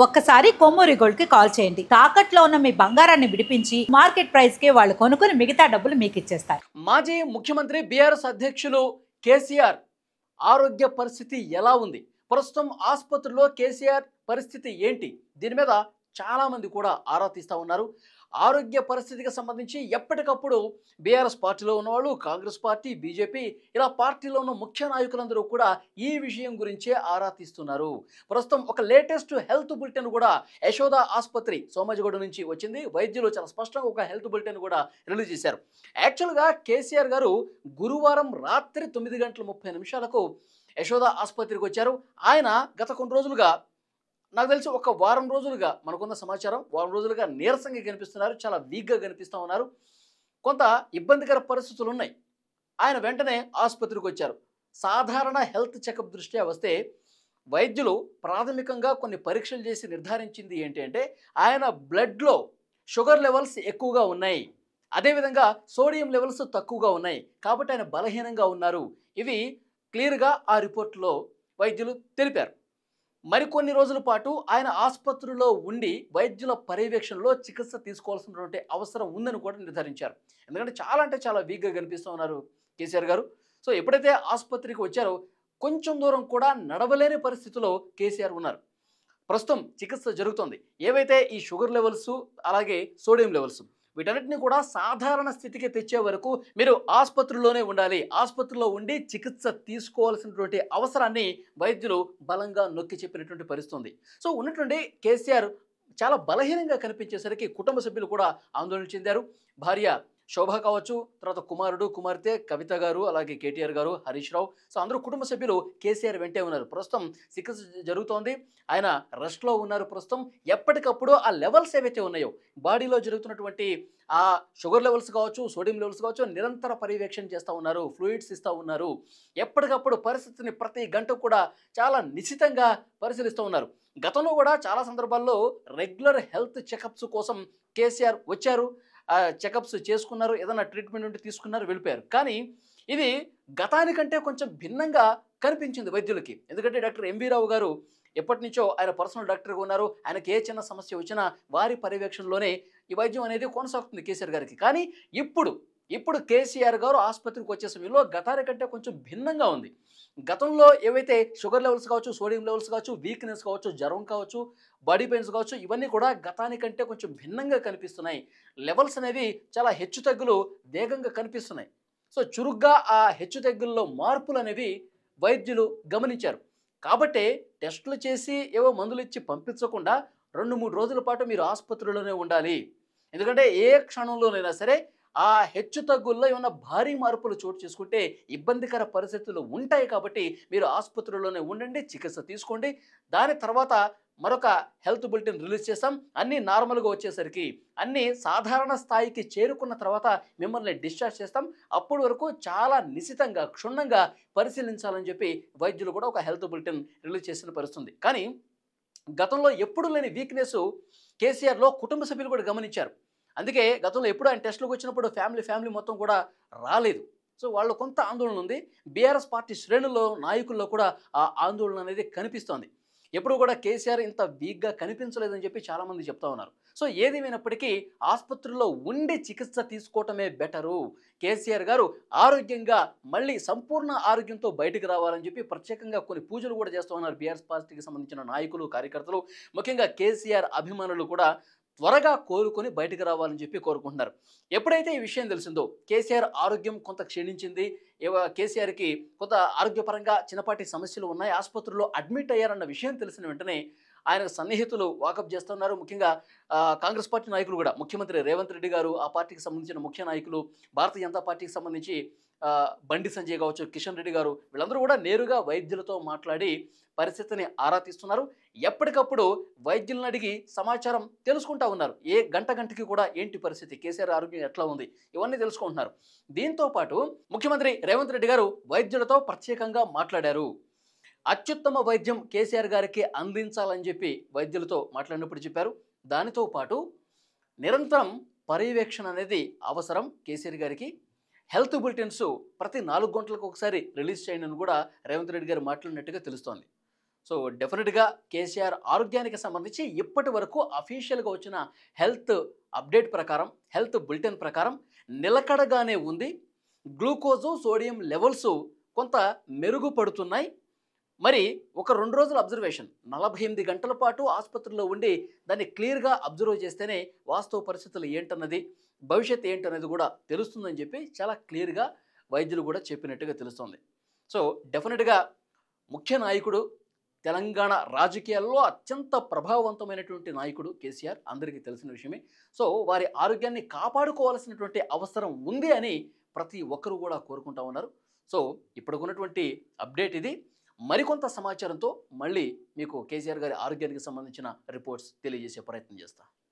ఒక్కసారి కొమ్మూరి గోల్డ్ కి కాల్ చేయండి. తాకట్లో ఉన్న మీ బంగారాన్ని విడిపించి మార్కెట్ ప్రైస్ కి వాళ్ళు కొనుక్కుని మిగతా డబ్బులు మీకు ఇచ్చేస్తారు. మాజీ ముఖ్యమంత్రి బీఆర్ఎస్ అధ్యక్షులు కేసీఆర్ ఆరోగ్య పరిస్థితి ఎలా ఉంది? ప్రస్తుతం ఆసుపత్రిలో కేసీఆర్ పరిస్థితి ఏంటి? దీని మీద చాలా మంది కూడా ఆరా తీస్తూ ఉన్నారు. ఆరోగ్య పరిస్థితికి సంబంధించి ఎప్పటికప్పుడు బీఆర్ఎస్ పార్టీలో ఉన్నవాళ్ళు, కాంగ్రెస్ పార్టీ, బీజేపీ ఇలా పార్టీలో ఉన్న ముఖ్య నాయకులందరూ కూడా ఈ విషయం గురించే ఆరా తీస్తున్నారు. ప్రస్తుతం ఒక లేటెస్ట్ హెల్త్ బులెటిన్ కూడా యశోద ఆసుపత్రి సోమాజిగూడ నుంచి వచ్చింది. వైద్యులు చాలా స్పష్టంగా ఒక హెల్త్ బులెటిన్ కూడా రిలీజ్ చేశారు. యాక్చువల్గా కేసీఆర్ గారు గురువారం రాత్రి 9:30 యశోద ఆసుపత్రికి వచ్చారు. ఆయన గత కొన్ని రోజులుగా, నాకు తెలిసి ఒక వారం రోజులుగా, మనకున్న సమాచారం వారం రోజులుగా నీరసంగా కనిపిస్తున్నారు. చాలా వీక్గా కనిపిస్తూ ఉన్నారు. కొంత ఇబ్బందికర పరిస్థితులు ఉన్నాయి. ఆయన వెంటనే ఆసుపత్రికి వచ్చారు. సాధారణ హెల్త్ చెకప్ దృష్ట్యా వస్తే వైద్యులు ప్రాథమికంగా కొన్ని పరీక్షలు చేసి నిర్ధారించింది ఏంటి అంటే ఆయన బ్లడ్లో షుగర్ లెవెల్స్ ఎక్కువగా ఉన్నాయి, అదేవిధంగా సోడియం లెవెల్స్ తక్కువగా ఉన్నాయి, కాబట్టి ఆయన బలహీనంగా ఉన్నారు. ఇవి క్లియర్గా ఆ రిపోర్ట్లో వైద్యులు తెలిపారు. మరికొన్ని రోజుల పాటు ఆయన ఆసుపత్రిలో ఉండి వైద్యుల పర్యవేక్షణలో చికిత్స తీసుకోవాల్సినటువంటి అవసరం ఉందని కూడా నిర్ధారించారు. ఎందుకంటే చాలా వీక్గా కనిపిస్తూ ఉన్నారు కేసీఆర్ గారు. సో ఎప్పుడైతే ఆసుపత్రికి వచ్చారో కొంచెం దూరం కూడా నడవలేని పరిస్థితిలో కేసీఆర్ ఉన్నారు. ప్రస్తుతం చికిత్స జరుగుతుంది. ఏవైతే ఈ షుగర్ లెవెల్స్ అలాగే సోడియం లెవెల్స్ వీటన్నిటిని కూడా సాధారణ స్థితికి తెచ్చే వరకు మీరు ఆసుపత్రిలోనే ఉండాలి, ఆసుపత్రిలో ఉండి చికిత్స తీసుకోవాల్సినటువంటి అవసరాన్ని వైద్యులు బలంగా నొక్కి చెప్పినటువంటి పరిస్థితి ఉంది. సో ఉన్నటువంటి కేసీఆర్ చాలా బలహీనంగా కనిపించేసరికి కుటుంబ సభ్యులు కూడా ఆందోళన చెందారు. భార్య శోభ కావచ్చు, తర్వాత కుమారుడు కుమార్తె కవిత గారు, అలాగే కేటీఆర్ గారు, హరీష్ రావు, సో అందరూ కుటుంబ సభ్యులు కేసీఆర్ వెంటే ఉన్నారు. ప్రస్తుతం చికిత్స జరుగుతోంది, ఆయన రెస్ట్లో ఉన్నారు. ప్రస్తుతం ఎప్పటికప్పుడు ఆ లెవెల్స్ ఏవైతే ఉన్నాయో బాడీలో జరుగుతున్నటువంటి ఆ షుగర్ లెవెల్స్ కావచ్చు, సోడియం లెవెల్స్ కావచ్చు నిరంతర పర్యవేక్షణ చేస్తూ ఉన్నారు, ఫ్లూయిడ్స్ ఇస్తూ ఉన్నారు. ఎప్పటికప్పుడు పరిస్థితిని ప్రతి గంట కూడా చాలా నిశితంగా పరిశీలిస్తూ ఉన్నారు. గతంలో కూడా చాలా సందర్భాల్లో రెగ్యులర్ హెల్త్ చెకప్స్ కోసం కేసీఆర్ వచ్చారు, చెకప్స్ చేసుకున్నారు, ఏదైనా ట్రీట్మెంట్ ఉంటే తీసుకున్నారు, వెళ్ళిపోయారు. కానీ ఇది గతానికంటే కొంచెం భిన్నంగా కనిపించింది వైద్యులకి. ఎందుకంటే డాక్టర్ ఎంవి రావు గారు ఎప్పటి నుంచో ఆయన పర్సనల్ డాక్టర్గా ఉన్నారు. ఆయనకి ఏ చిన్న సమస్య వచ్చినా వారి పర్యవేక్షణలోనే ఈ వైద్యం అనేది కొనసాగుతుంది కేసీఆర్ గారికి. కానీ ఇప్పుడు కేసీఆర్ గారు ఆసుపత్రికి వచ్చే సమయంలో గతానికంటే కొంచెం భిన్నంగా ఉంది. గతంలో ఏవైతే షుగర్ లెవెల్స్ కావచ్చు, సోడియం లెవెల్స్ కావచ్చు, వీక్నెస్ కావచ్చు, జ్వరం కావచ్చు, బాడీ పెయిన్స్ కావచ్చు, ఇవన్నీ కూడా గతానికంటే కొంచెం భిన్నంగా కనిపిస్తున్నాయి. లెవెల్స్ అనేవి చాలా హెచ్చుతగ్గులు వేగంగా కనిపిస్తున్నాయి. సో చురుగ్గా ఆ హెచ్చుతగ్గుల్లో మార్పులు అనేవి వైద్యులు గమనించారు. కాబట్టే టెస్టులు చేసి ఏవో మందులు ఇచ్చి పంపించకుండా 2-3 రోజుల పాటు మీరు ఆసుపత్రిలోనే ఉండాలి. ఎందుకంటే ఏ క్షణంలోనైనా సరే ఆ హెచ్చుతగ్గుల్లో ఏమన్నా భారీ మార్పులు చోటు చేసుకుంటే ఇబ్బందికర పరిస్థితులు ఉంటాయి. కాబట్టి మీరు ఆసుపత్రిలోనే ఉండండి, చికిత్స తీసుకోండి. దాని తర్వాత మరొక హెల్త్ బులెటిన్ రిలీజ్ చేస్తాం. అన్నీ నార్మల్గా వచ్చేసరికి, అన్నీ సాధారణ స్థాయికి చేరుకున్న తర్వాత మిమ్మల్ని డిశ్చార్జ్ చేస్తాం. అప్పటి వరకు చాలా నిశితంగా, క్షుణ్ణంగా పరిశీలించాలని చెప్పి వైద్యులు కూడా ఒక హెల్త్ బులెటిన్ రిలీజ్ చేసిన పరిస్థితుంది. కానీ గతంలో ఎప్పుడు లేని వీక్నెస్ కేసీఆర్లో కుటుంబ సభ్యులు కూడా గమనించారు. అందుకే గతంలో ఎప్పుడు ఆయన టెస్టులకు వచ్చినప్పుడు ఫ్యామిలీ మొత్తం కూడా రాలేదు. సో వాళ్ళు కొంత ఆందోళన ఉంది. బీఆర్ఎస్ పార్టీ శ్రేణుల్లో, నాయకుల్లో కూడా ఆ ఆందోళన అనేది కనిపిస్తోంది. ఎప్పుడు కూడా కేసీఆర్ ఇంత వీక్గా కనిపించలేదని చెప్పి చాలామంది చెప్తా ఉన్నారు. సో ఏదేమైనప్పటికీ ఆసుపత్రిలో ఉండి చికిత్స తీసుకోవటమే బెటరు. కేసీఆర్ గారు ఆరోగ్యంగా మళ్ళీ సంపూర్ణ ఆరోగ్యంతో బయటకు రావాలని చెప్పి ప్రత్యేకంగా కొన్ని పూజలు కూడా చేస్తూ ఉన్నారు బీఆర్ఎస్ పార్టీకి సంబంధించిన నాయకులు, కార్యకర్తలు, ముఖ్యంగా కేసీఆర్ అభిమానులు కూడా త్వరగా కోలుకొని బయటకు రావాలని చెప్పి కోరుకుంటున్నారు. ఎప్పుడైతే ఈ విషయం తెలిసిందో కేసీఆర్ ఆరోగ్యం కొంత క్షీణించింది, కేసీఆర్కి కొంత ఆరోగ్యపరంగా చిన్నపాటి సమస్యలు ఉన్నాయి, ఆసుపత్రిలో అడ్మిట్ అయ్యారన్న విషయం తెలిసిన వెంటనే ఆయన సన్నిహితులు వాకప్ చేస్తున్నారు. ముఖ్యంగా కాంగ్రెస్ పార్టీ నాయకులు కూడా, ముఖ్యమంత్రి రేవంత్ రెడ్డి గారు, ఆ పార్టీకి సంబంధించిన ముఖ్య నాయకులు, భారతీయ జనతా పార్టీకి సంబంధించి బండి సంజయ్ కావచ్చు, కిషన్ రెడ్డి గారు, వీళ్ళందరూ కూడా నేరుగా వైద్యులతో మాట్లాడి పరిస్థితిని ఆరా తీస్తున్నారు. ఎప్పటికప్పుడు వైద్యులను అడిగి సమాచారం తెలుసుకుంటా ఉన్నారు. ఏ గంటకి కూడా ఏంటి పరిస్థితి, కేసీఆర్ ఆరోగ్యం ఎట్లా ఉంది, ఇవన్నీ తెలుసుకుంటున్నారు. దీంతో పాటు ముఖ్యమంత్రి రేవంత్ రెడ్డి గారు వైద్యులతో ప్రత్యేకంగా మాట్లాడారు. అత్యుత్తమ వైద్యం కేసీఆర్ గారికి అందించాలని చెప్పి వైద్యులతో మాట్లాడినప్పుడు చెప్పారు. దానితో పాటు నిరంతరం పర్యవేక్షణ అనేది అవసరం కేసీఆర్ గారికి. హెల్త్ బులెటిన్స్ ప్రతి 4 గంటలకు ఒకసారి రిలీజ్ చేయండి అని కూడా రేవంత్ రెడ్డి గారు మాట్లాడినట్టుగా తెలుస్తోంది. సో డెఫినెట్గా కేసీఆర్ ఆరోగ్యానికి సంబంధించి ఇప్పటి వరకు అఫీషియల్గా వచ్చిన హెల్త్ అప్డేట్ ప్రకారం, హెల్త్ బులెటిన్ ప్రకారం నిలకడగానే ఉంది. గ్లూకోజు, సోడియం లెవెల్స్ కొంత మెరుగుపడుతున్నాయి. మరి ఒక 2 రోజుల అబ్జర్వేషన్, 48 గంటల పాటు ఆసుపత్రిలో ఉండి దాన్ని క్లియర్గా అబ్జర్వ్ చేస్తేనే వాస్తవ పరిస్థితులు ఏంటన్నది, భవిష్యత్తు ఏంటనేది కూడా తెలుస్తుందని చెప్పి చాలా క్లియర్గా వైద్యులు కూడా చెప్పినట్టుగా తెలుస్తుంది. సో డెఫినెట్గా ముఖ్య నాయకుడు, తెలంగాణ రాజకీయాల్లో అత్యంత ప్రభావవంతమైనటువంటి నాయకుడు కేసీఆర్, అందరికీ తెలిసిన విషయమే. సో వారి ఆరోగ్యాన్ని కాపాడుకోవాల్సినటువంటి అవసరం ఉంది అని ప్రతి ఒక్కరూ కూడా కోరుకుంటా ఉన్నారు. సో ఇప్పుడున్నటువంటి అప్డేట్ ఇది. మరికొంత సమాచారంతో మళ్ళీ మీకు కేసీఆర్ గారి ఆరోగ్యానికి సంబంధించిన రిపోర్ట్స్ తెలియజేసే ప్రయత్నం చేస్తా.